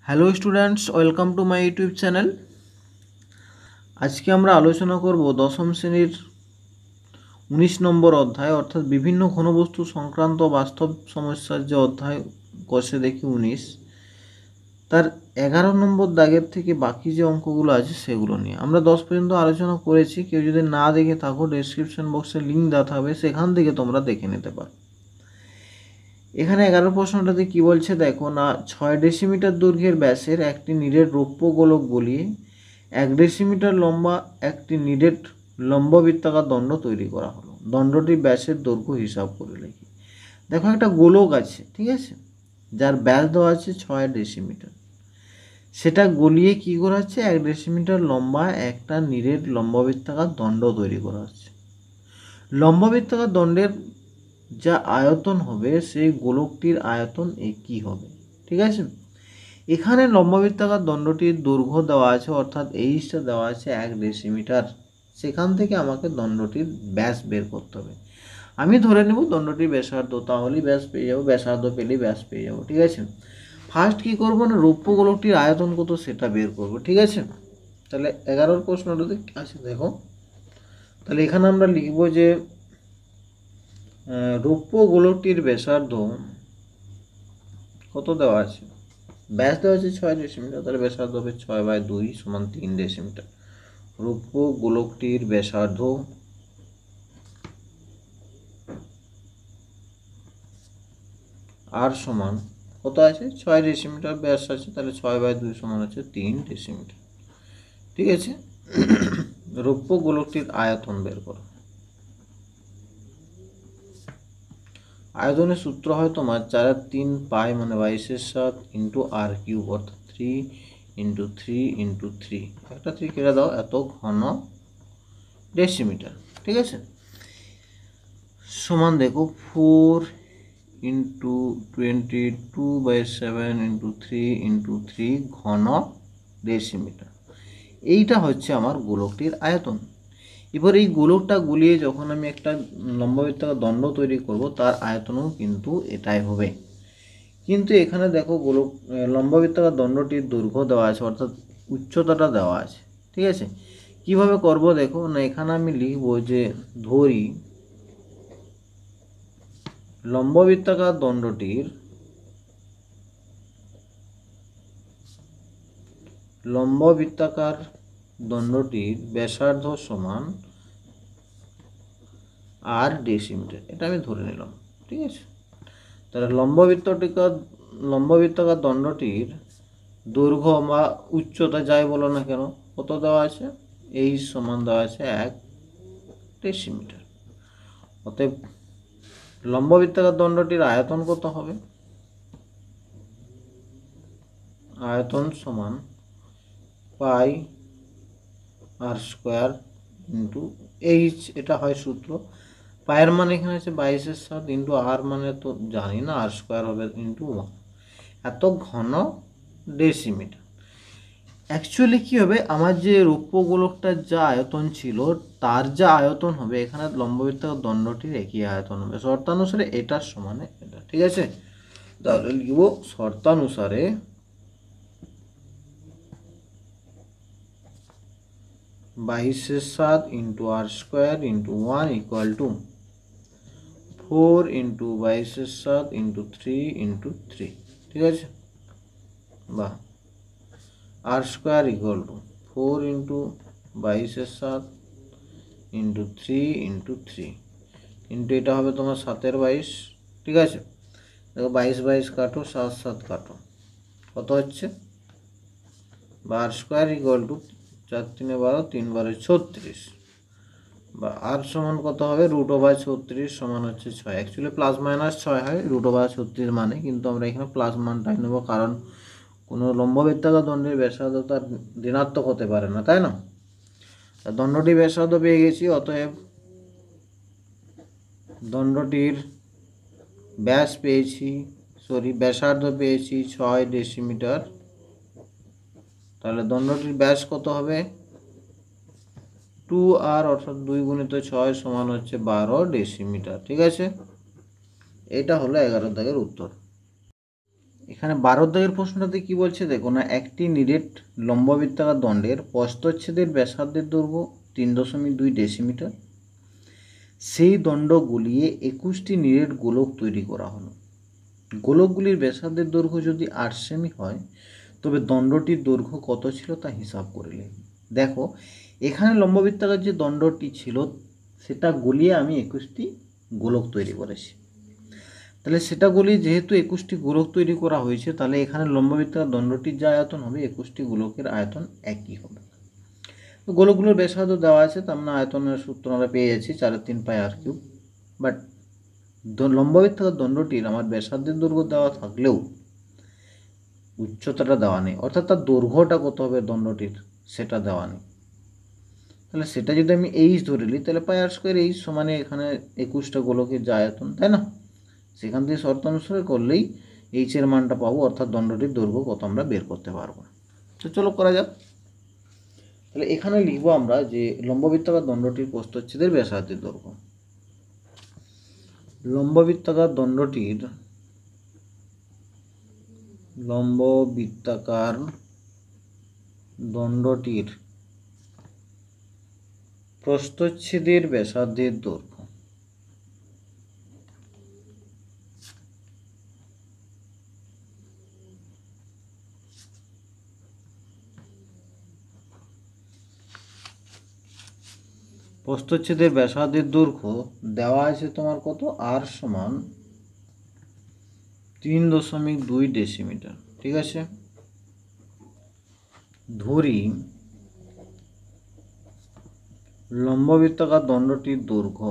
Hello students, welcome to my YouTube channel. আজকে আমরা আলোচনা করব দশম শ্রেণীর 19 নম্বর অধ্যায়, অর্থাৎ বিভিন্ন ঘনবস্তু সংক্রান্ত বাস্তব সমস্যার যে অধ্যায় কষে দেখি 19, তার 11 নম্বর দাগের থেকে বাকি যে অঙ্কগুলো আছে সেগুলো নিয়ে আমরা 10 পর্যন্ত আলোচনা করেছি। কেউ যদি না দেখে থাকো, ডেসক্রিপশন বক্সে লিঙ্ক দেওয়া থাকবে, সেখান থেকে তোমরা দেখে নিতে পারো। এখানে 11 প্রশ্নটাতে কি বলছে দেখো না, 6 ডেসিমিটার দৈর্ঘ্যের ব্যাসের একটি নিরেট রৌপ্য গোলক গলিয়ে 1 ডেসিমিটার লম্বা একটি নিরেট লম্ববৃত্তাকার দণ্ড তৈরি করা হলো। দণ্ডটির ব্যাসের দৈর্ঘ্য হিসাব করে লিখি। দেখো একটা গোলক আছে, ঠিক আছে, যার ব্যাস দেওয়া আছে 6 ডেসিমিটার। সেটা গলিয়ে কি করা হচ্ছে, 1 ডেসিমিটার লম্বা একটা নিরেট লম্ববৃত্তাকার দণ্ড তৈরি করা হচ্ছে। লম্ববৃত্তাকার দণ্ডের যা আয়তন হবে সেই গোলকটির আয়তন একই হবে, ঠিক আছে। এখানে লম্ববৃত্তাকার দণ্ডটির দৈর্ঘ্য দেওয়া আছে, অর্থাৎ এইচটা দেওয়া আছে 1 ডেসিমিটার। সেখান থেকে আমাকে দণ্ডটির ব্যাস বের করতে হবে। আমি ধরে নেব দণ্ডটির ব্যাসার্ধ, তাহলেই ব্যাস পেয়ে যাবো, ব্যাসার্ধ পেলেই ব্যাস পেয়ে যাবো, ঠিক আছে। ফার্স্ট কি করবো না, রৌপ্য গোলকটির আয়তন কত সেটা বের করবো, ঠিক আছে। তাহলে 11 প্রশ্নটাতে আছে দেখো, তাহলে এখানে আমরা লিখবো যে রৌপ্য গোলকটির ব্যাসার্ধ কত দেওয়া আছে, ব্যাস দেওয়া আছে 6 ডেসিমিটার, তাহলে ব্যাসার্ধ হবে 6/2 সমান 3 ডেসিমিটার। রৌপ্য গোলকটির ব্যাসার্ধ আর সমান কত আছে, 6 ডেসিমিটার ব্যাস আছে, তাহলে 6/2 সমান হচ্ছে 3 ডেসিমিটার, ঠিক আছে। রৌপ্য গোলকটির আয়তন বের করো। আয়তনের সূত্র হয় তোমার 4/3 পাই মানে 22/7 ইন্টু আর কিউব, অর্থাৎ 3 ইন্টু 3 ইন্টু 3, একটা 3 কেটে দাও, এত ঘন ডেসিমিটার, ঠিক আছে। সমান দেখো 4 ইন্টু 22/7 ইন্টু 3 ইন্টু 3 ঘন ডেসিমিটার। এইটা হচ্ছে আমার গোলকটির আয়তন। এবার এই গোলকটা গুলিয়ে যখন আমি একটা লম্ববৃত্তাকার দণ্ড তৈরি করব, তার আয়তনও কিন্তু এটাই হবে। কিন্তু এখানে দেখো গোলক লম্ববৃত্তাকার দণ্ডটির দৈর্ঘ্য দেওয়া আছে, অর্থাৎ উচ্চতাটা দেওয়া আছে, ঠিক আছে। কিভাবে করব দেখো না, এখানে আমি লিখব যে ধরি লম্ববৃত্তাকার দণ্ডটির ব্যাসার্ধ সমান আর ডেসিমিটার, এটা আমি ধরে নিলাম, ঠিক আছে। তাহলে লম্ববৃত্তাকার দণ্ডটির দৈর্ঘ্য বা উচ্চতা যাই বলো না কেন কত দেওয়া আছে, এই সমান দেওয়া আছে 1 ডেসিমিটার। অতএব লম্ববৃত্তাকার দণ্ডটির আয়তন কত হবে, আয়তন সমান পাই আর স্কোয়ার ইন্টু এইচ, এটা হয় সূত্র। পায়ের মান এখানে আছে 22/7 ইন্টু আর মানে তো জানি না, আর স্কোয়ার হবে ইন্টু 1, এত ঘন ডেসিমিটার। অ্যাকচুয়ালি কী হবে, আমার যে রৌপ্য গোলকটার যা আয়তন ছিল তার যা আয়তন হবে, এখানে লম্ববৃত্তাকার দণ্ডটির একই আয়তন হবে। শর্তানুসারে এটার সমানে এটা, ঠিক আছে। তাহলে লিখব শর্তানুসারে 22/7 into r square into 1 equal to 4 into 22/7 into 3 into 3, ঠিক আছে। বা r square equal to 4 into 22/7 into 3 into 3 into এটা হবে তোমার 7/22, ঠিক আছে। দেখো 22 কাটো, 7 কাটো, কত হচ্ছে, বা আর স্কোয়ার ইকুয়াল টু 4 3 12, 3 12 36, বা আর সমান কত হবে, √36 সমান হচ্ছে 6। অ্যাকচুয়ালি প্লাস মাইনাস 6 হয় √36 মানে, কিন্তু আমরা এখানে প্লাস মানটাই নেব, কারণ কোনো লম্ববৃত্তাকার দণ্ডের ব্যাসার্ধ তার ঋণাত্মক হতে পারে না, তাই না। দণ্ডটি ব্যাসার্ধ পেয়ে গেছি, অতএব দণ্ডটির ব্যাসার্ধ পেয়েছি 6 ডেসিমিটার। তাহলে দণ্ডটির ব্যাস কত হবে, 2r, অর্থাৎ 2 গুণিত 6 সমান হচ্ছে 12 ডেসিমিটার, ঠিক আছে। এটা হলো 11 দাগের উত্তর। এখানে 12 দাগের প্রশ্নটাতে কি বলছে দেখো না, একটি নিরেট লম্ববৃত্তাকার দণ্ডের প্রস্থচ্ছেদের ব্যাসার্ধের দৈর্ঘ্য 3.2 ডেসিমিটার। সেই দণ্ড গলিয়ে 21টি নিরেট গোলক তৈরি করা হলো। গোলকগুলির ব্যাসার্ধের দৈর্ঘ্য যদি 8 সেমি হয় তবে দণ্ডটির দৈর্ঘ্য কত ছিল তা হিসাব করে লিখি। দেখো এখানে লম্ববৃত্তাকার যে দণ্ডটি ছিল সেটা গলিয়ে আমি 21টি গোলক তৈরি করেছি। তাহলে সেটা গলিয়ে যেহেতু 21টি গোলক তৈরি করা হয়েছে, তাহলে এখানে লম্ববৃত্তাকার দণ্ডটির যে আয়তন হবে 21টি গোলকের আয়তন একই হবে। তো গোলকগুলোর ব্যাসার্ধ দেওয়া আছে, তার মানে আয়তনের সূত্র আমরা পেয়ে যাচ্ছি 4/3πr³। বাট লম্ববৃত্তাকার দণ্ডটির আমার ব্যাসার্ধের দৈর্ঘ্য দেওয়া থাকলেও উচ্চতাটা দেওয়া নেই, অর্থাৎ তার দৈর্ঘ্যটা কত হবে দণ্ডটির সেটা দেওয়া নেই। তাহলে সেটা যদি আমি এইচ ধরে নিই তাহলে πr² এইচ সমানে এখানে 21টা গোলকের যে আয়তন, তাই না? সেখান থেকে শর্ত অনুসারে করলেই এইচের মানটা পাবো, অর্থাৎ দণ্ডটির দৈর্ঘ্য কত আমরা বের করতে পারবো। তো চলো করা যাক। তাহলে এখানে লিখবো আমরা যে লম্ববৃত্তাকার দণ্ডটির প্রস্থচ্ছেদের ব্যাসার্ধের দৈর্ঘ্য। লম্ববৃত্তাকার দণ্ডটির প্রস্থচ্ছেদের ব্যাসার্ধের দৈর্ঘ্য। প্রস্থচ্ছেদের ব্যাসার্ধের দৈর্ঘ্য দেওয়া আছে তোমার কত, আর সমান 3.2 ডেসিমিটার। ঠিক আছে, ধরি লম্ববৃত্তাকার দণ্ডটির দৈর্ঘ্য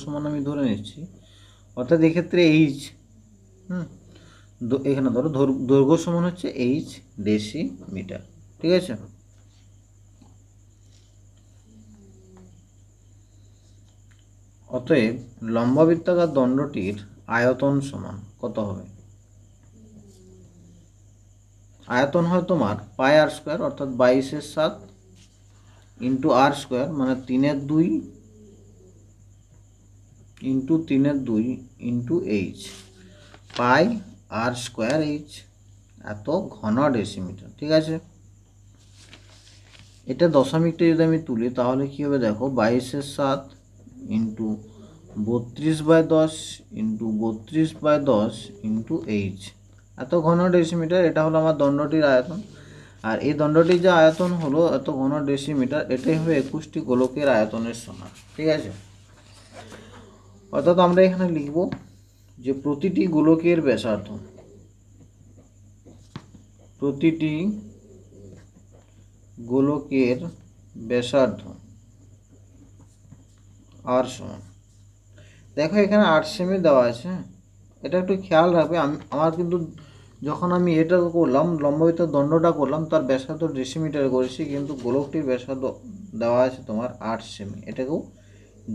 সমান আমি ধরে নিচ্ছি, অর্থাৎ এক্ষেত্রে এইচ, এখানে ধরো দৈর্ঘ্য সমান হচ্ছে এইচ ডেসিমিটার। ঠিক আছে, অতএব লম্ববৃত্তাকার দণ্ডটির আয়তন সমান কত হবে? আয়তন হয় তোমার πr² অর্থাৎ 22/7 ইন্টু r² মানে 3/2 ইন্টু 3/2 ইন্টু এইচ, πr²h, এত ঘন ডেসিমিটার। ঠিক আছে, এটা দশমিকটা যদি আমি তুলি তাহলে কি হবে দেখো, 22/7 ইন্টু 32/10 ইন্টু 32/10 ইন্টু এইচ, এত ঘন ডেসিমিটার। এটা হলো আমার দণ্ডটির আয়তন, আর এই দণ্ডটির যে আয়তন হলো এত ঘন ডেসিমিটার, এটাই হবে 21টি গোলকের আয়তনের সমান। ঠিক আছে, অর্থাৎ আমরা এখানে লিখব যে প্রতিটি গোলকের ব্যাসার্ধ, আর সমান, দেখো এখানে 8 সেমি দেওয়া আছে, এটা একটু খেয়াল রাখবে। আমার কিন্তু যখন আমি এটা করলাম লম্ববৃত্তাকার দণ্ডটা করলাম তার ব্যাসার্ধ ডেসিমিটারে করেছি, কিন্তু গোলকটির ব্যাসার্ধ দেওয়া আছে তোমার 8 সেমি, এটাকেও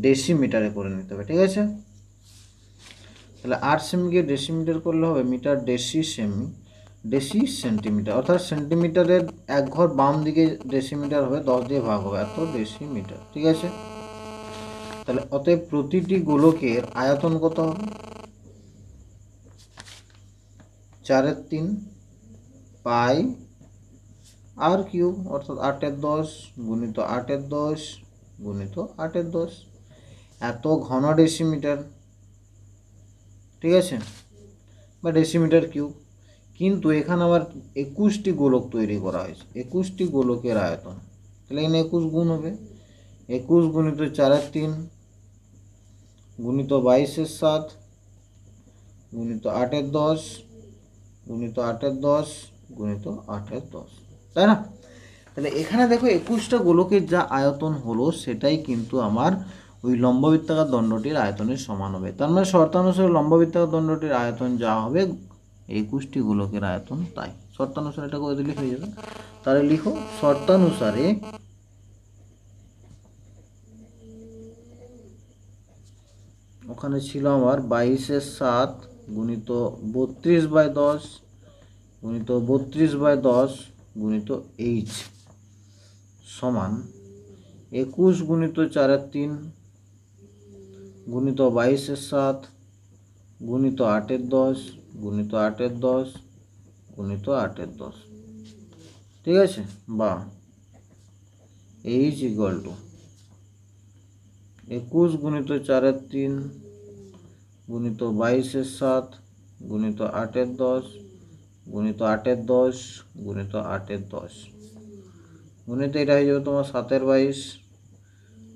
ডেসিমিটারে করে নিতে হবে। ঠিক আছে, তাহলে 8 সেমিকে ডেসিমিটার করলে হবে metre deci semi deci centimetre, অর্থাৎ সেন্টিমিটারের এক ঘর বাম দিকে ডেসিমিটার হবে, 10 দিয়ে ভাগ হবে, এত ডেসিমিটার। ঠিক আছে, তাহলে অতএব প্রতিটি গোলকের আয়তন কত হবে? 4/3 πr³ অর্থাৎ 8/10 গুণিত 8/10 গুণিত 8/10, এত ঘন ডেসিমিটার। ঠিক আছে, বা ডেসিমিটার কিউব। কিন্তু এখানে আবার 21টি গোলক তৈরি করা হয়েছে, 21টি গোলকের আয়তন, তাহলে এখানে 21 গুণ হবে, 21 গুণিত 4/3 গুণিত 22/7 গুণিত 8/10 গুণিত 8/10 গুণিত 8/10, তাই না? তাহলে এখানে দেখো 21টা গোলকের যা আয়তন হলো সেটাই কিন্তু আমার ওই লম্ববৃত্তাকার দণ্ডটির আয়তনের সমান হবে। তার মানে শর্তানুসারে লম্ববৃত্তাকার দণ্ডটির আয়তন যা হবে 21টি গোলকের আয়তন তাই। শর্তানুসারে এটা করে দিলে হয়ে যাবে। তাহলে লিখো শর্তানুসারে ওখানে ছিল আমার 22/7 গুণিত 32/10 গুণিত 32/10 গুণিত এইচ সমান 21 গুণিত 4 এর 3 গুণিত 22 এর 7 গুণিত 8 এর 10 গুণিত 8 এর 10 গুণিত 8 এর 10, ঠিক আছে, বা এইচ ইকুয়াল টু 21 গুণিত 4 এর 3 গুণিত 22 এর 7 গুণিত 8 এর 10 গুণিত 8 এর 10 গুণিত 8 এর 10 গুণিত এটা হয়ে যাবে তোমার 7 এর 22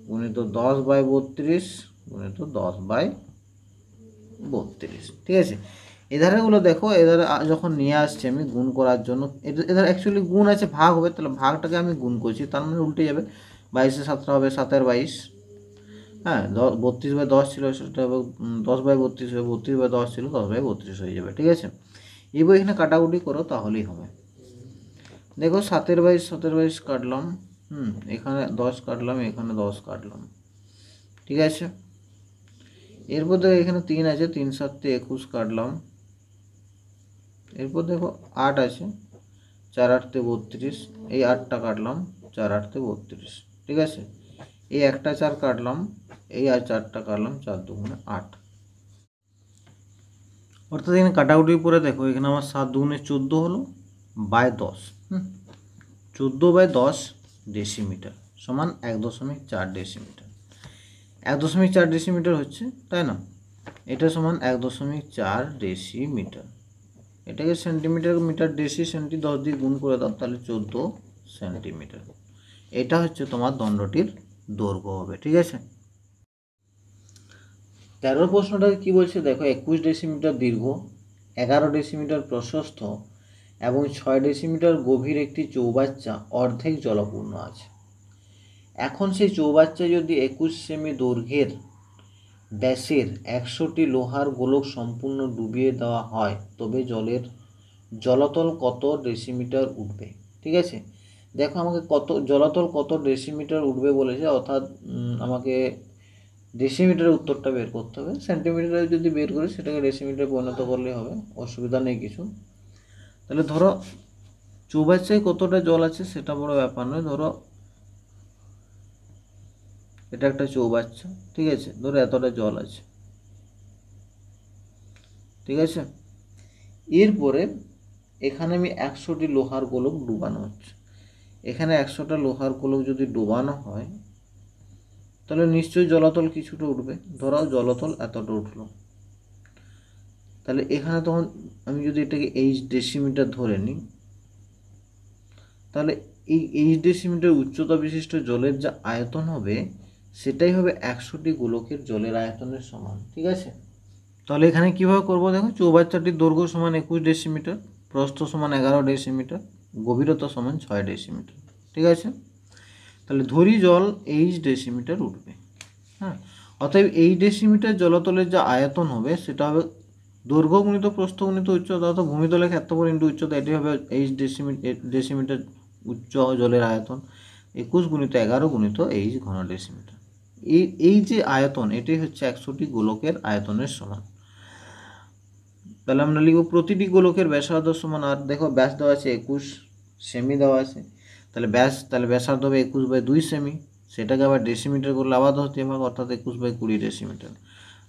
গুণিত 10/32 গুণিত 10/32, ঠিক আছে। এধারেগুলো দেখো, এধারে যখন নিয়ে আসছি আমি গুণ করার জন্য, এধার অ্যাকচুয়ালি গুণ আছে, ভাগ হবে, তাহলে ভাগটাকে আমি গুণ করছি, তার মানে উল্টে যাবে, 22 এর 7টা হবে 7 এর 22, হ্যাঁ, 32/10 ছিল সেটা হবে 10/32 হবে, 32/10 ছিল 10/32 হয়ে যাবে, ঠিক আছে। এবার এখানে কাটাকুটি করো তাহলেই হবে। দেখো 7 এর 22 7 এর 22 কাটলাম, এখানে 10 কাটলাম, এখানে 10 কাটলাম, ঠিক আছে। এরপর দেখো এখানে 3 আছে, 3 7 21 কাটলাম। এরপর দেখো 8 আছে, 4 8 32, এই 8টা কাটলাম, 4 8 32, ঠিক আছে। এই একটা 4 কাটলাম, এই আর 4টা কাটলাম, 4 2 8। অর্থাৎ এখানে কাটাকুটির পরে দেখো এখানে আমার 7 2 14 হলো বাই 10, 14/10 ডেসিমিটার সমান 1.4 ডেসিমিটার। 1.4 ডেসিমিটার হচ্ছে, তাই না? এটা সমান 1.4 ডেসিমিটার। এটাকে সেন্টিমিটার মিটার ডেসি সেন্টি 10 দিয়ে গুণ করে দাও, তাহলে 14 সেন্টিমিটার। এটা হচ্ছে তোমার দণ্ডটির দৈর্ঘ্য হবে, ঠিক আছে। 13 প্রশ্নটাকে কি বলছে দেখো, 21 ডেসিমিটার দীর্ঘ, 11 ডেসিমিটার প্রশস্ত এবং 6 ডেসিমিটার গভীর একটি চৌবাচ্চা অর্ধেক জলপূর্ণ আছে। এখন সেই চৌবাচ্চায় যদি 21 সেমি দৈর্ঘ্যের ব্যাসের 100টি লোহার গোলক সম্পূর্ণ ডুবিয়ে দেওয়া হয়, তবে জলতল কত ডেসিমিটার উঠবে, ঠিক আছে। দেখো আমাকে জলতল কত ডেসিমিটার উঠবে বলেছে, অর্থাৎ আমাকে ডেসিমিটারের উত্তরটা বের করতে হবে। সেন্টিমিটারে যদি বের করি সেটাকে ডেসিমিটারে পরিণত করলেই হবে, অসুবিধা নেই কিছু। তাহলে ধরো চৌবাচ্চায় কতটা জল আছে সেটা বড় ব্যাপার নয়, ধরো এটা একটা চৌবাচ্চা, ঠিক আছে, ধরো এতটা জল আছে, ঠিক আছে। এরপরে এখানে আমি 100টি লোহার গোলক ডুবানো হচ্ছে। এখানে 100টা লোহার গোলক যদি ডুবানো হয় তাহলে নিশ্চয়ই জলতল কিছুটা উঠবে। ধরাও জলতল এতটা উঠলো, তাহলে এখানে তখন আমি যদি এটাকে এইচ ডেসিমিটার ধরে নিই, তাহলে এই এইচ ডেসিমিটার উচ্চতা বিশিষ্ট জলের যা আয়তন হবে সেটাই হবে 100টি গোলকের জলের আয়তনের সমান, ঠিক আছে। তাহলে এখানে কীভাবে করবো দেখো, চৌবাচ্চাটির দৈর্ঘ্য সমান 21 ডেসিমিটার, প্রস্থ সমান 11 ডেসিমিটার, গভীরতা সমান 6 ডেসিমিটার, ঠিক আছে। তাহলে ধরি জল এইচ ডেসিমিটার উঠবে, হ্যাঁ। অতএব এই ডেসিমিটার জলতলের যা আয়তন হবে সেটা হবে দৈর্ঘ্য গুণিত প্রস্থ গুণিত উচ্চতা, অর্থাৎ ভূমিতলের ক্ষেত্রফল ইন্টু উচ্চতা, এটি হবে এইচ ডেসিমিটার উচ্চ জলের আয়তন, 21 গুণিত 11 গুণিত এইচ ঘন ডেসিমিটার। এই যে আয়তন এটাই হচ্ছে 100টি গোলকের আয়তনের সমান। তাহলে আমরা লিখব প্রতিটি গোলকের ব্যাসার্ধ সমান, আর দেখো ব্যাস দেওয়া আছে 21 সেমি দেওয়া আছে, তাহলে ব্যাসার্ধ হবে 21/2 সেমি, সেটাকে আবার ডেসিমিটার করলে আবার 10 দিয়ে ভাগ, অর্থাৎ 21/20 ডেসিমিটার।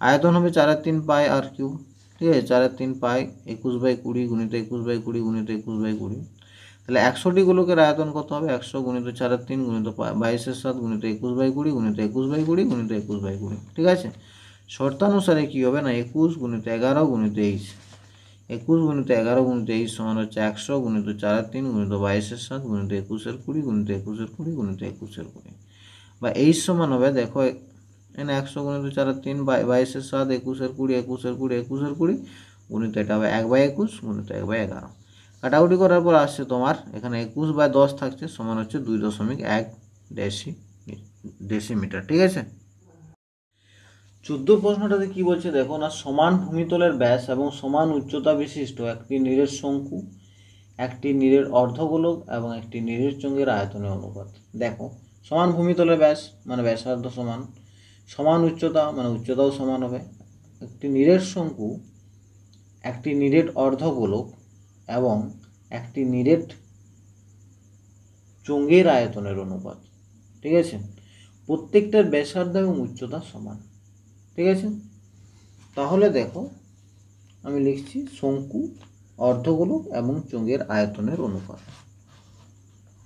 আয়তন হবে 4/3 পাই আর কিউব, ঠিক আছে, 4/3 পাই 21/20 গুণিত 21/20 গুণিত 21/20। তাহলে 100টি গোলকের আয়তন কত হবে, 100 গুণিত 4/3 গুণিত 22/7 গুণিত 21/20 গুণিত 21/20 গুণিত 21/20, ঠিক আছে। শর্তানুসারে কী হবে না, 21 গুণিত 11 গুণিত এইচ, 21 গুণিত 11 গুণিত এইচ সমান হচ্ছে 100 গুণিত 4/3 গুণিত 22/7 গুণিত 21/20 গুণিত 21/20 গুণিত 21/20, বা এইচ সমান হবে দেখো এখানে 100 গুণিত 4/3 22/7 21/20 21/20 21/20 গুণিত এটা হবে 1/21 গুণিত 1/11। কাটাকুটি করার পর আসছে তোমার এখানে 21/10 থাকছে, সমান হচ্ছে 2.1 ডেসিমিটার, ঠিক আছে। 14 প্রশ্নটাতে কি বলছে দেখো না, সমান ভূমিতলের ব্যাস এবং সমান উচ্চতা বিশিষ্ট একটি নিরেট শঙ্কু, একটি নিরেট অর্ধগোলক এবং একটি নিরেট চোঙের আয়তনের অনুপাত। দেখো সমান ভূমিতলের ব্যাস মানে ব্যাসার্ধ সমান, সমান উচ্চতা মানে উচ্চতাও সমান হবে, একটি নিরেট শঙ্কু, একটি নিরেট অর্ধগোলক এবং একটি নিরেট চোঙের আয়তনের অনুপাত, ঠিক আছে। প্রত্যেকটার ব্যাসার্ধ এবং উচ্চতা সমান। ঠিক আছে, তাহলে দেখো আমি লিখছি শঙ্কু, অর্ধগোলক এবং চোঙের আয়তনের অনুপাত।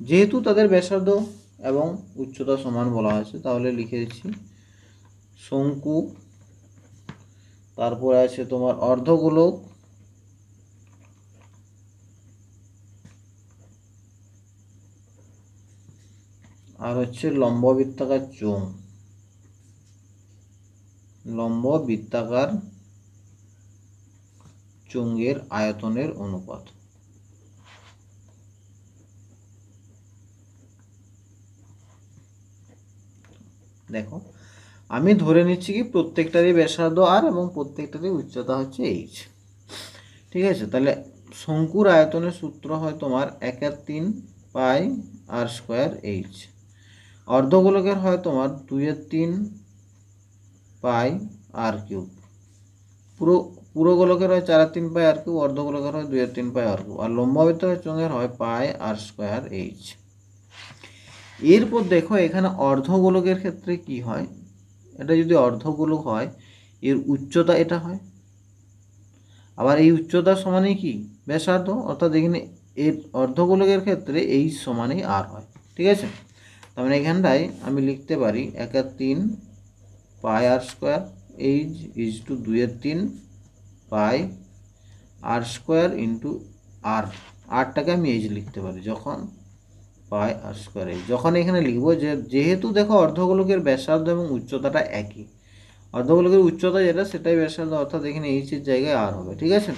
যেহেতু তাদের ব্যাসার্ধ এবং উচ্চতা সমান বলা হয়েছে, তাহলে লিখে দিচ্ছি শঙ্কু, তারপরে আছে তোমার অর্ধগোলক, আর হচ্ছে লম্ব বৃত্তাকার চোঙ, লম্ব বৃত্তাকার চোঙের আয়তনের অনুপাত। দেখো আমি ধরে নিচ্ছি কি প্রত্যেকটারই ব্যাসার্ধ আর এবং প্রত্যেকটারই উচ্চতা হচ্ছে এইচ। ঠিক আছে, তাহলে শঙ্কুর আয়তনের সূত্র হয় তোমার 1/3 পাই আর স্কোয়ার এইচ। অর্ধগোলকের হয় তোমার 2/3 পাই আর কিউব। পুরো গোলকের হয় 4/3 পাই আর কিউব, অর্ধগোলকের হয় 2/3 পাই আর কিউব, আর লম্ববৃত্তাকার চোঙের হয় পাই আর স্কোয়ার এইচ। এরপর দেখো এখানে অর্ধগোলকের ক্ষেত্রে কি হয়, এটা যদি অর্ধগোলক হয় এর উচ্চতা এটা হয়, আবার এই উচ্চতা সমানই কি ব্যাসার্ধ, অর্থাৎ এখানে এর অর্ধগোলকের ক্ষেত্রে এইচ সমানই আর হয়। ঠিক আছে, তার মানে এখানটায় আমি লিখতে পারি 1/3 pi r square h is to 2/3 pi r square into r, আরটাকে আমি এইচ লিখতে পারি যখন পাই আর স্কোয়ার এইচ। যখন এখানে লিখবো যে যেহেতু দেখো অর্ধগোলকের ব্যাসার্ধ এবং উচ্চতাটা একই, অর্ধগোলকের উচ্চতা যেটা সেটাই ব্যাসার্ধ, অর্থাৎ এখানে এইচের জায়গায় আর হবে। ঠিক আছে,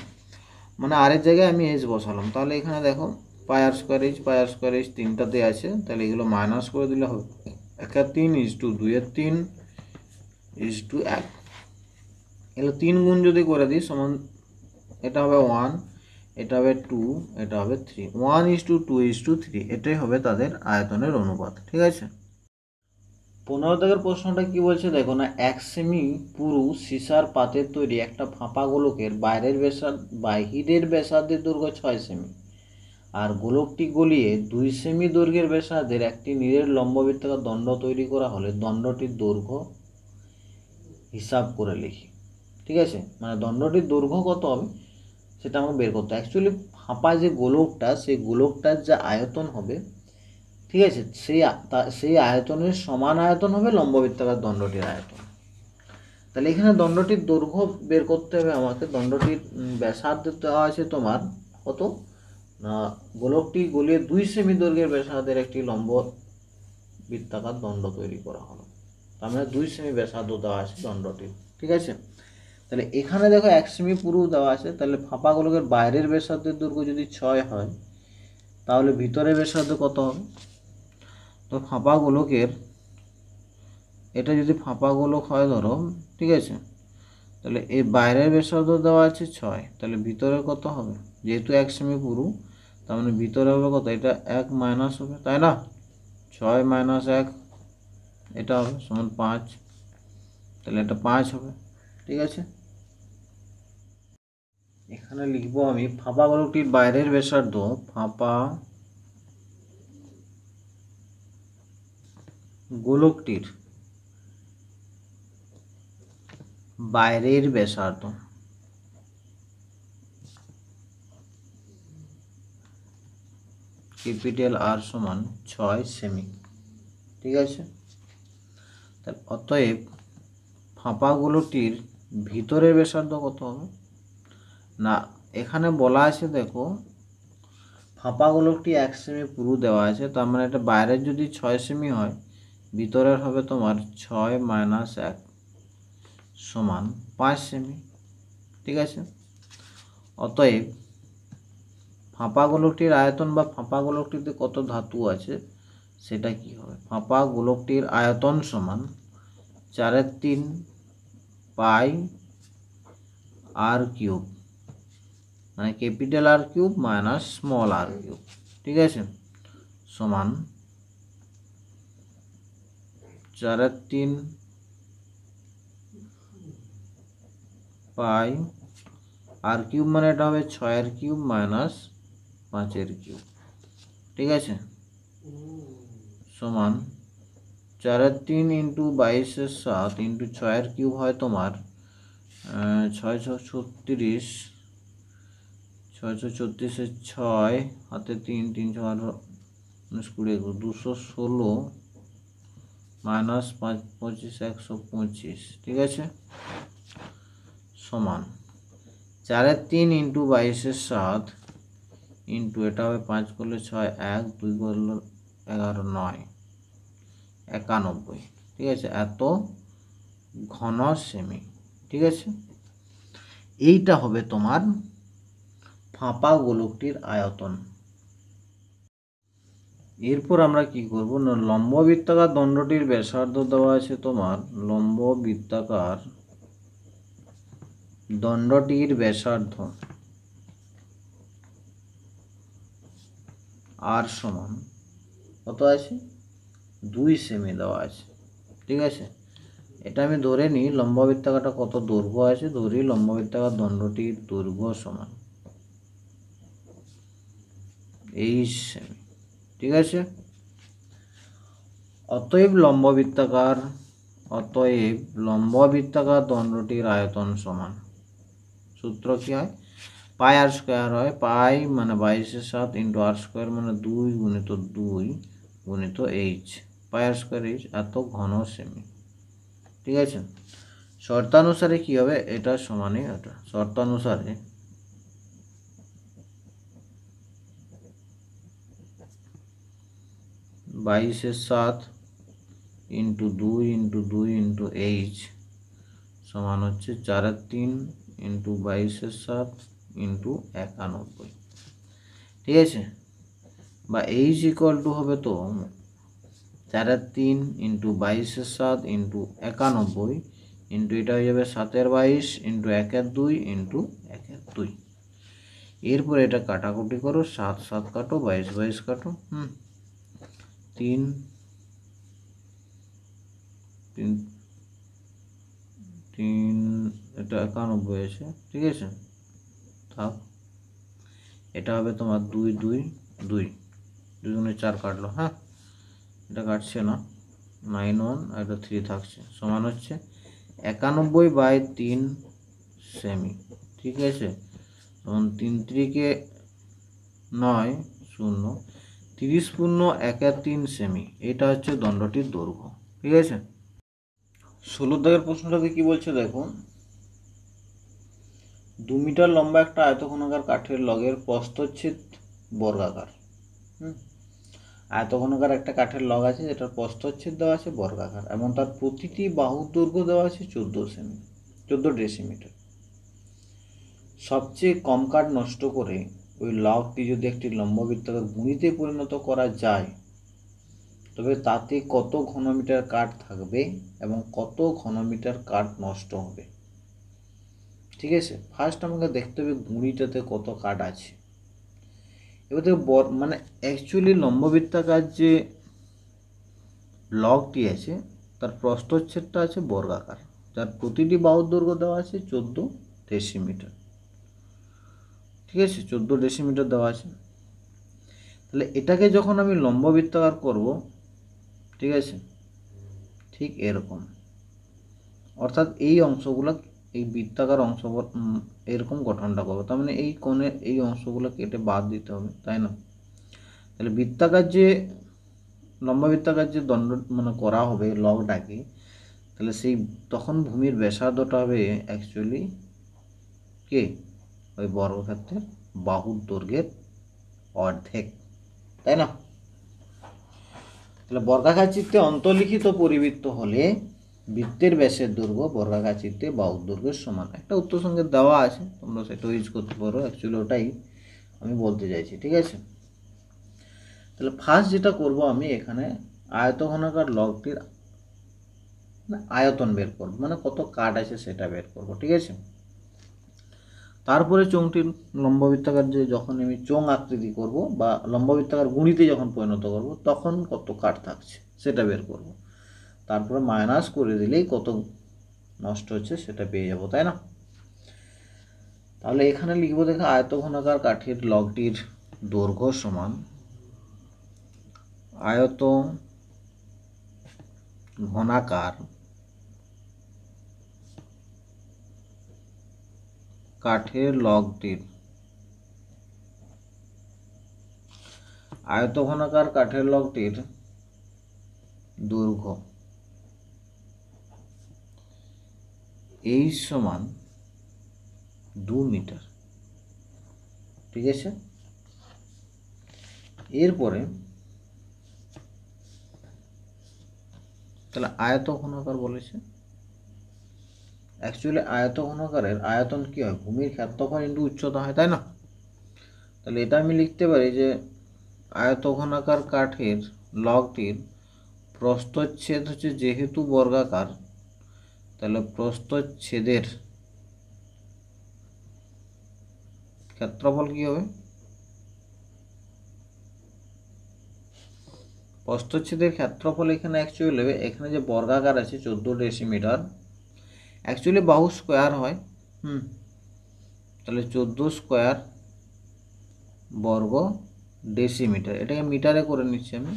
মানে আরের জায়গায় আমি এইচ বসালাম, তাহলে এখানে দেখো পাই আর স্কোয়ার এইচ তিনটাতে আছে, তাহলে এগুলো মাইনাস করে দিলে হবে 1/3 ইজ টু 2/3 ইজ টু 1। এগুলো 3 গুণ যদি করে দিই সমান, এটা হবে 1, এটা হবে 2, এটা হবে 3, 1:2:3, এটাই হবে তাদের আয়তনের অনুপাত। ঠিক আছে, 15 দাগের প্রশ্নটা কি বলছে দেখো না, 1 সেমি পুরু সীসার পাতের তৈরি একটা ফাঁপা গোলকের বাহিরের ব্যাসার্ধের দৈর্ঘ্য 6 সেমি আর গোলকটি গলিয়ে 2 সেমি দৈর্ঘ্যের ব্যাসার্ধের একটি নীলের লম্ববৃত্তাকার দণ্ড তৈরি করা হলে দণ্ডটির দৈর্ঘ্য হিসাব করে লিখি। ঠিক আছে, মানে দণ্ডটির দৈর্ঘ্য কত হবে সেটা আমাকে বের করতে হবে। অ্যাকচুয়ালি ফাঁপা যে গোলকটা, সেই গোলকটার যা আয়তন হবে, ঠিক আছে, সেই আয়তনের সমান আয়তন হবে লম্ববৃত্তাকার দণ্ডটির আয়তন। তাহলে এখানে দণ্ডটির দৈর্ঘ্য বের করতে হবে আমাকে। দণ্ডটির ব্যাসার্ধ দেওয়া আছে তোমার কত না, গোলকটি গলিয়ে 2 সেমি দৈর্ঘ্যের ব্যাসার্ধের একটি লম্ব বৃত্তাকার দণ্ড তৈরি করা হলো, তার মানে 2 সেমি ব্যাসার্ধ দেওয়া আছে দণ্ডটির। ঠিক আছে, তাহলে এখানে দেখো 1 সেমি পুরু দেওয়া আছে, তাহলে ফাঁপা গোলকের বাইরের ব্যাসার্ধের দৈর্ঘ্য যদি 6 হয় তাহলে ভিতরের ব্যাসার্ধ কত হবে? তো ফাঁপা গোলকের, এটা যদি ফাঁপা গোলক হয় ধরো, ঠিক আছে, তাহলে এই বাইরের ব্যাসার্ধ দেওয়া আছে 6, তাহলে ভিতরে কত হবে? যেহেতু 1 সেমি পুরু, তার মানে ভিতরে হবে কত? এটা 1 মাইনাস হবে, তাই না? 6 মাইনাস 1 এটা হবে সমান 5, তাহলে এটা 5 হবে। ঠিক আছে, এখানে লিখবো আমি ফাঁপা গোলকটির বাইরের ব্যাসার্ধ, ফাঁপা গোলকটির বাইরের ব্যাসার্ধ ক্যাপিটাল আর সমান 6 সেমি। ঠিক আছে, তাহলে অতএব ফাঁপা গোলকটির ভিতরের ব্যাসার্ধ কত হবে না, এখানে বলা আছে দেখো ফাঁপা গোলকটি 1 সেমি পুরু দেওয়া আছে, তার মানে এটা বাইরের যদি 6 সেমি হয়, ভিতরের হবে তোমার 6 মাইনাস 1 সমান 5 সেমি। ঠিক আছে, অতএব ফাঁপা গোলকটির আয়তন বা ফাঁপা গোলকটিতে কত ধাতু আছে সেটা কি হবে? ফাঁপা গোলকটির আয়তন সমান 4/3 পাই আর কিউব, মানে capital r cube minus small r cube. ঠিক আছে, সমান 4/3 পাই আর কিউব, মানে এটা হবে 6 কিউব মাইনাস 5 কিউব। ঠিক আছে, সমান 4×3 ইন্টু 22/7 ইন্টু 6 কিউব হয় তোমার 6×6 = 36, 6×6 = 6, হাতে 3, 3 × 18, 19, 20, 216 - 5, 25, 125, ঠিক আছে, সমান 4×3 ইন্টু 22/7 ইন্টু এটা হবে 5 করলে 6, 1, 2 করলে 11, 9, 91, ঠিক আছে, এত ঘন সেমি, ঠিক আছে। এইটা হবে তোমার ফাঁপা গোলকটির আয়তন। এরপর আমরা কি করব না, লম্ব বৃত্তাকার দণ্ডটির ব্যাসার্ধ দেওয়া আছে তোমার, লম্ব বৃত্তাকার দণ্ডটির ব্যাসার্ধ আর সমান কত আছে, 2 সেমি দেওয়া আছে, ঠিক আছে। এটা আমি ধরে নিই লম্ব বৃত্তাকারটা কত দৈর্ঘ্য আছে, ধরি লম্ব বৃত্তাকার দণ্ডটির দৈর্ঘ্য সমান 23 সেমি, ঠিক আছে। অতএব লম্ব বৃত্তাকার দণ্ডটির আয়তন সমান, সূত্র কি হয়, পাই আর স্কোয়ার হয়, পাই মানে 22/7 ইন্টু আর স্কোয়ার মানে 2 × 2 × h, পাই আর স্কোয়ার h, এত ঘন সেমি, ঠিক আছে। শর্তানুসারে কি হবে, এটা সমানই এটা, শর্তানুসারে (22/7 ইন্টু 2 × 2 × h সমান হচ্ছে 4×3 ইন্টু 22/7 ইন্টু 91, ঠিক আছে, বা h ইকুয়াল টু হবে তো 4×3 ইন্টু 22/7 ইন্টু 91 ইন্টু এটা হয়ে যাবে 7/22 ইন্টু 1/2 ইন্টু 1/2। এরপর এটা কাটাকুটি করো, 7 7 কাটো, 22 22 কাটো, 3 3 3 এটা 91 আছে, ঠিক আছে, থাক। এটা হবে তোমার 2 2 2 2 × 4 কাটলো, হ্যাঁ, এটা কাটছে না, 9 1 আর এটা 3 থাকছে, সমান হচ্ছে 91/3 সেমি, ঠিক আছে। তখন 3 3 9 0, 30 পূর্ণ 1/3 সেমি, এটা হচ্ছে দণ্ডটির দৈর্ঘ্য, ঠিক আছে। 16 দাগের প্রশ্নটাতে কি বলছে দেখো, 2 মিটার লম্বা একটা আয়তঘনাকার কাঠের লগের প্রস্থচ্ছেদ বর্গাকার, আয়তঘনাকার একটা কাঠের লগ আছে যেটার প্রস্থচ্ছেদ দেওয়া আছে বর্গাকার, এবং তার প্রতিটি বাহুর দৈর্ঘ্য দেওয়া আছে 14 ডেসিমিটার। সবচেয়ে কম কাঠ নষ্ট করে ওই লগটি যদি একটি লম্ব বৃত্তাকার গুণিতে পরিণত করা যায় তবে তাতে কত ঘনমিটার কাঠ থাকবে এবং কত ঘনমিটার কাঠ নষ্ট হবে, ঠিক আছে। ফার্স্ট আমাকে দেখতে হবে গুঁড়িটাতে কত কাঠ আছে। এবার দেখো মানে অ্যাকচুয়ালি লম্ববৃত্তাকার যে লগটি আছে তার প্রস্থচ্ছেদটা আছে বর্গাকার, যার প্রতিটি বাহুর দৈর্ঘ্য দেওয়া আছে 14 ডেসিমিটার, ঠিক আছে, 14 ডেসিমিটার দেওয়া আছে। তাহলে এটাকে যখন আমি লম্ববৃত্তাকার করব, ঠিক আছে, ঠিক এরকম, অর্থাৎ এই অংশগুলো, এই বৃত্তাকার অংশ এরকম গঠনটা করবো, তার মানে এই কোণের এই অংশগুলো কেটে বাদ দিতে হবে, তাই না। তাহলে বৃত্তাকার যে লম্ববৃত্তাকার যে দণ্ড মানে করা হবে লগটাকে, তাহলে সেই তখন ভূমির ব্যাসার্ধটা হবে অ্যাকচুয়ালি কে, ওই বর্গক্ষেত্রের বাহুর দৈর্ঘ্যের অর্ধেক, তাই না। তাহলে বর্গাকার চিত্রে অন্তর্লিখিত পরিবৃত্ত হলে বৃত্তের ব্যাসের দৈর্ঘ্য বর্গাকার চিত্রে বাহুর দৈর্ঘ্যের সমান। একটা উত্তর সঙ্গে দেওয়া আছে, তোমরা সেটা ইউজ করতে পারো, অ্যাকচুয়ালি ওটাই আমি বলতে চাইছি, ঠিক আছে। তাহলে ফার্স্ট যেটা করব আমি এখানে আয়তঘনাকার লগটির আয়তন বের করব, মানে কত কাঠ আছে সেটা বের করব, ঠিক আছে। তারপরে চোঙটির লম্ববৃত্তাকার যে যখন আমি চোঙ আকৃতি করব বা লম্ববৃত্তাকার গুণিতে যখন পরিণত করব তখন কত কাঠ থাকছে সেটা বের করব, তারপরে মাইনাস করে দিলেই কত নষ্ট হচ্ছে সেটা পেয়ে যাব, তাই না। তাহলে এখানে লিখব দেখো আয়তঘনাকার কাঠের লগটির দৈর্ঘ্য সমান আয়ত ঘনাকার কাঠের লগটির আয়তঘনাকার কাঠের লগটির দৈর্ঘ্য h সমান 2 মিটার। ঠিক আছে, এরপরে তাহলে আয়তঘনাকার বলেছে, অ্যাকচুয়ালি আয়তঘনাকারের আয়তন কি হয়, ভূমির ক্ষেত্রফল ইন্টু উচ্চতা হয়, তাই না? তাহলে এটা আমি লিখতে পারি যে আয়তঘনাকার কাঠের লগটির প্রস্থচ্ছেদ হচ্ছে যেহেতু বর্গাকার, তাহলে প্রস্থচ্ছেদের ক্ষেত্রফল কি হবে, প্রস্থচ্ছেদের ক্ষেত্রফল এখানে অ্যাকচুয়ালি এখানে যে বর্গাকার আছে 14 ডেসিমিটার, অ্যাকচুয়ালি বাহু স্কোয়ার হয়। তাহলে 14 স্কোয়ার বর্গ ডেসিমিটার, এটাকে মিটারে করে নিচ্ছি আমি।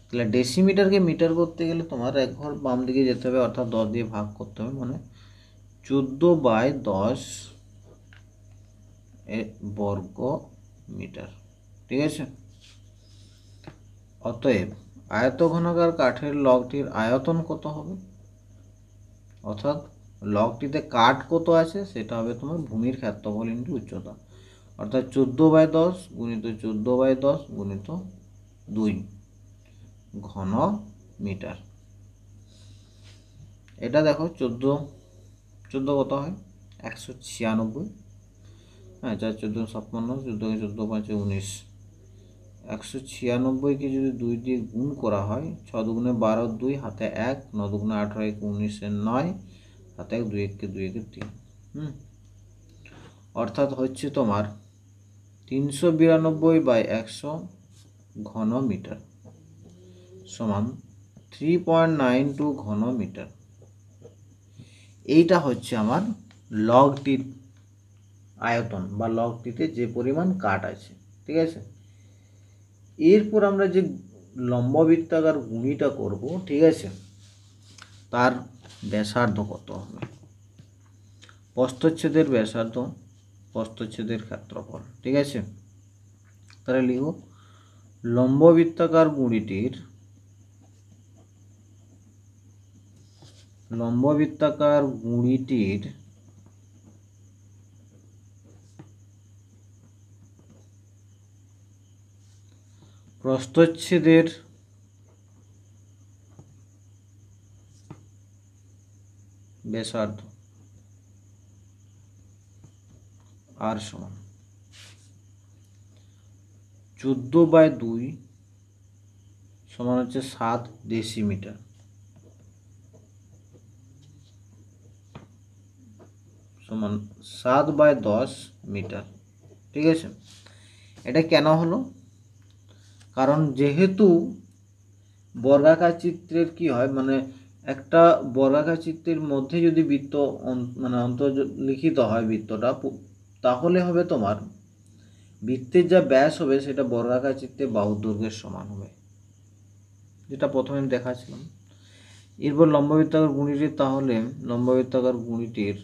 তাহলে ডেসিমিটারকে মিটার করতে গেলে তোমার এক ঘর বাম দিকে যেতে হবে, অর্থাৎ 10 দিয়ে ভাগ করতে হবে, মানে 14/10 বর্গ মিটার। ঠিক আছে, অতএব আয়তঘনাকার কাঠের লগটির আয়তন কত হবে, অর্থাৎ লগটিতে কাঠ কত আছে সেটা হবে তোমার ভূমির ক্ষেত্রফল ইন্টু উচ্চতা, অর্থাৎ 14/10 গুণিত 14/10 গুণিত 2 ঘন মিটার। এটা দেখো 14 কত হয় 196, হ্যাঁ 4 14 56, 14 14 5 19, 196কে যদি 2 দিয়ে গুণ করা হয়, 6 দুগুণে 12, 2 হাতে 1, 9 দুগুণে 18, 1 19, 9 হাতে 1, 2 1 2 1 3, অর্থাৎ হচ্ছে তোমার 392/100 ঘন মিটার সমান 3.92 ঘন মিটার। এইটা হচ্ছে আমার লগটির আয়তন বা লগটিতে যে পরিমাণ কাঠ আছে। ঠিক আছে, এরপর আমরা যে লম্ববৃত্তাকার গুণিটা করব, ঠিক আছে, তার ব্যাসার্ধ কত হবে, প্রস্থচ্ছেদের ব্যাসার্ধ, প্রস্থচ্ছেদের ক্ষেত্রফল। ঠিক আছে, তাহলে লিখব লম্ববৃত্তাকার গুঁড়িটির প্রস্থচ্ছেদের ব্যাসার্ধ আর সমান 14/2 সমান হচ্ছে 7 ডেসিমিটার সমান 7/10 মিটার। ঠিক আছে, এটা কেন হলো, কারণ যেহেতু বর্গাকার চিত্রের কি হয়, মানে একটা বর্গাকার চিত্রের মধ্যে যদি বৃত্ত মানে অন্তর্লিখিত হয় বৃত্তটা, তাহলে হবে তোমার বৃত্তের যা ব্যাস হবে সেটা বর্গাকার চিত্রে বাহুর দৈর্ঘ্যের সমান হবে, যেটা প্রথমে আমি দেখাচ্ছিলাম। এরপর লম্ববৃত্তাকার গুণিটির, তাহলে লম্ববৃত্তাকার গুণিটির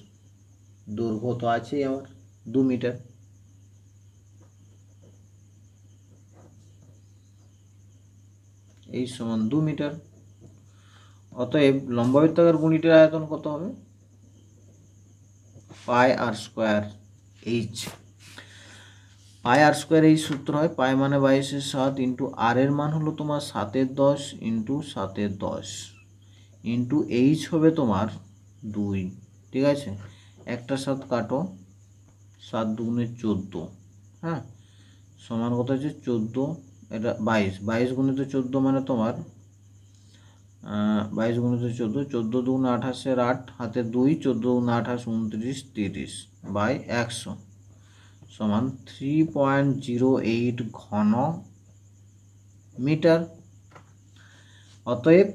দৈর্ঘ্য তো আছেই আমার 2 মিটার। এই সমান 2 মিটার, অতএব লম্ববৃত্তাকার গুণিটির আয়তন কত হবে, পাই আর স্কোয়ার এইচ। পাই আর স্কোয়ার এই সূত্র হয়, পাই মানে 22/7 ইন্টু আর এর মান হলো তোমার 7/10 ইন্টু 7/10 ইন্টু এইচ হবে তোমার 2। ঠিক আছে, একটা 7 কাটো, 7 দুগুণে 14, হ্যাঁ সমান কত হচ্ছে 14, এটা 22 গুণিত 14 মানে তোমার 22 গুণিত 14, 14 দুগুণে 28, 8 হাতে 2, 14 দুগুণে 28, 29, 30/100 সমান 3.08 ঘন মিটার। অতএব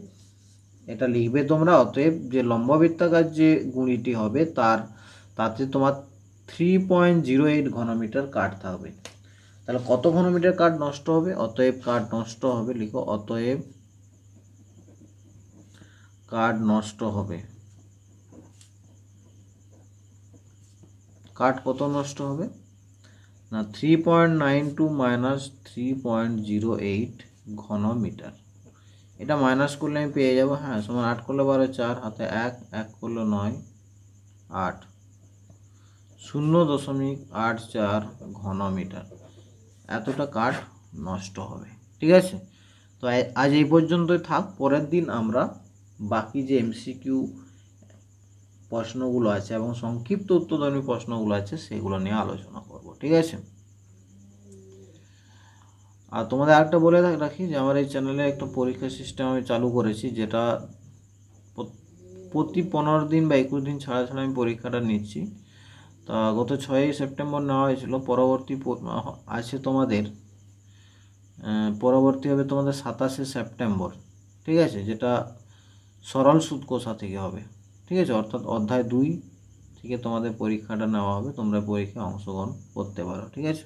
এটা লিখবে তোমরা, অতএব যে লম্ববৃত্তাকার যে গুণিটি হবে তাতে তোমার 3.08 ঘনমিটার কাঠ থাকবে। তাহলে কত ঘনমিটার কাঠ নষ্ট হবে, অতএব কাঠ নষ্ট হবে, লিখো অতএব কাঠ নষ্ট হবে। কাঠ কত নষ্ট হবে না 3.92 মাইনাস 3.08 ঘন মিটার। এটা মাইনাস করলে আমি পেয়ে যাবো, হ্যাঁ, সমান 8 করলে 12 4, হাতে 1, 1 করলে 9, 8, 0.84 ঘন মিটার এতটা কাঠ নষ্ট হবে। ঠিক আছে, তো আজ এই পর্যন্তই থাক। পরের দিন আমরা বাকি যে এমসিকিউ প্রশ্নগুলো আছে এবং সংক্ষিপ্ত উত্তরধর্মী প্রশ্নগুলো আছে সেগুলো নিয়ে আলোচনা করব। ঠিক আছে, আর তোমাদের আরেকটা বলে রাখি যে আমার এই চ্যানেলে একটা পরীক্ষা সিস্টেম আমি চালু করেছি, যেটা প্রতি 15 দিন বা 21 দিন ছাড়া ছাড়া আমি পরীক্ষাটা নিচ্ছি। তা গত 6ই সেপ্টেম্বর নেওয়া হয়েছিল, পরবর্তী আছে তোমাদের পরবর্তী হবে তোমাদের 27শে সেপ্টেম্বর। ঠিক আছে, যেটা সরল সুদ কষা থেকে হবে। ঠিক আছে, অর্থাৎ অধ্যায় 2 থেকে তোমাদের পরীক্ষাটা নেওয়া হবে, তোমরা পরীক্ষায় অংশগ্রহণ করতে পারো। ঠিক আছে।